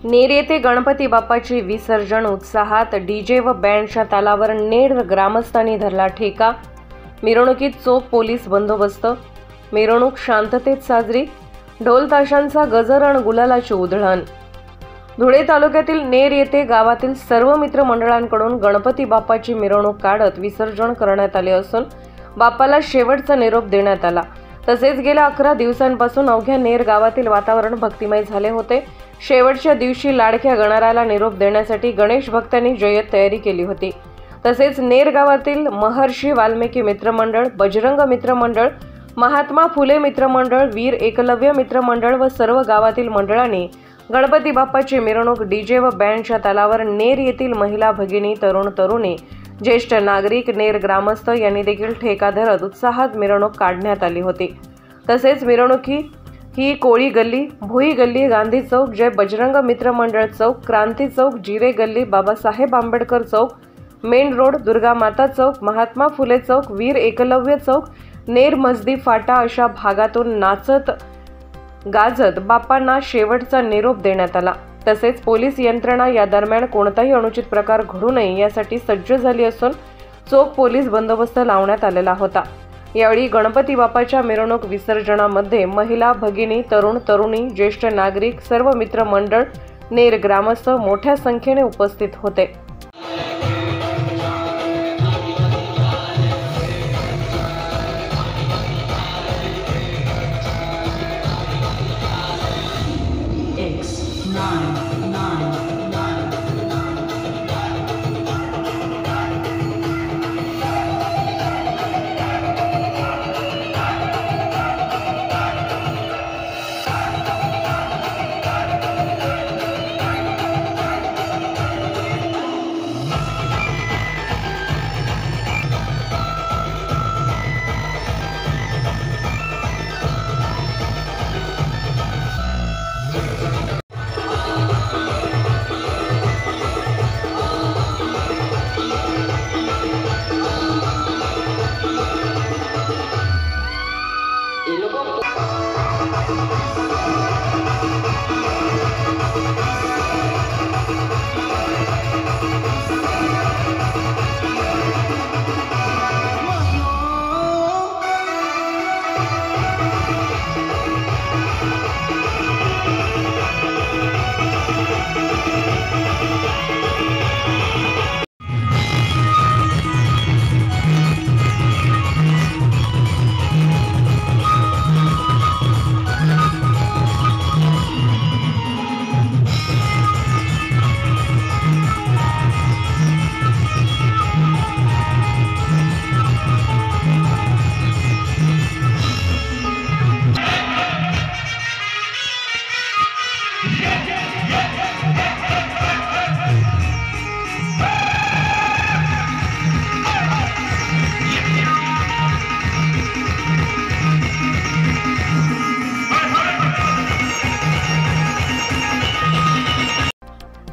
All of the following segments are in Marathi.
नेर येथे गणपती बाप्पाची विसर्जन उत्साहात डीजे व बँडच्या तालावर नेर ग्रामस्थांनी धरला ठेका। मिरवणुकीत चोख पोलीस बंदोबस्त। मिरवणूक शांततेत साजरी। ढोल ताशांचा गजर आणि गुलालाची उधळण। धुळे तालुक्यातील नेर येथे गावातील सर्व मित्रमंडळांकडून गणपती बाप्पाची मिरवणूक काढत विसर्जन करण्यात आले असून बाप्पाला शेवटचा निरोप देण्यात आला। तसेच गेल्या 11 दिवसांपासून अवघ्या नेर गावातील वातावरण भक्तिमय झाले होते। शेवटच्या दिवशी लाडक्या गणरायाला निरोप देण्यासाठी गणेश भक्तांनी जय्यत तयारी केली होती। तसेच नेर गावातील महर्षी वाल्मिकी मित्रमंडळ, बजरंग मित्रमंडळ, महात्मा फुले मित्रमंडळ, वीर एकलव्य मित्रमंडळ व सर्व गावातील मंडळांनी गणपती बाप्पाची मिरवणूक डीजे व बँडच्या तालावर नेर येथील महिला भगिनी, तरुण तरुणी, ज्येष्ठ नागरिक, नेर ग्रामस्थ यांनी देखील ठेका धरत उत्साहात मिरवणूक काढण्यात आली होती। तसेच मिरवणुकी ही कोळी गल्ली, भोई गल्ली, गांधी चौक, जय बजरंग मित्रमंडळ चौक, क्रांती चौक, जिरे गल्ली, बाबासाहेब आंबेडकर चौक, मेन रोड, दुर्गा माता चौक, महात्मा फुले चौक, वीर एकलव्य चौक, नेर मस्दी फाटा अशा भागातून नाचत गाजत बाप्पांना शेवटचा निरोप देण्यात आला। तसेच पोलीस यंत्रणा या दरम्यान कोणताही अनुचित प्रकार घडू नये यासाठी सज्ज झाली असून चोख पोलीस बंदोबस्त लावण्यात आलेला होता। यावेळी गणपती बाप्पाच्या मिरवणूक विसर्जनामध्ये महिला भगिनी, तरुण तरुणी, ज्येष्ठ नागरिक, सर्व मित्रमंडळ, नेर ग्रामस्थ मोठ्या संख्येने उपस्थित होते।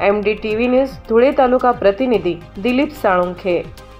MD TV न्यूज धुळे तालुका प्रतिनिधी दिलीप साळुंखे।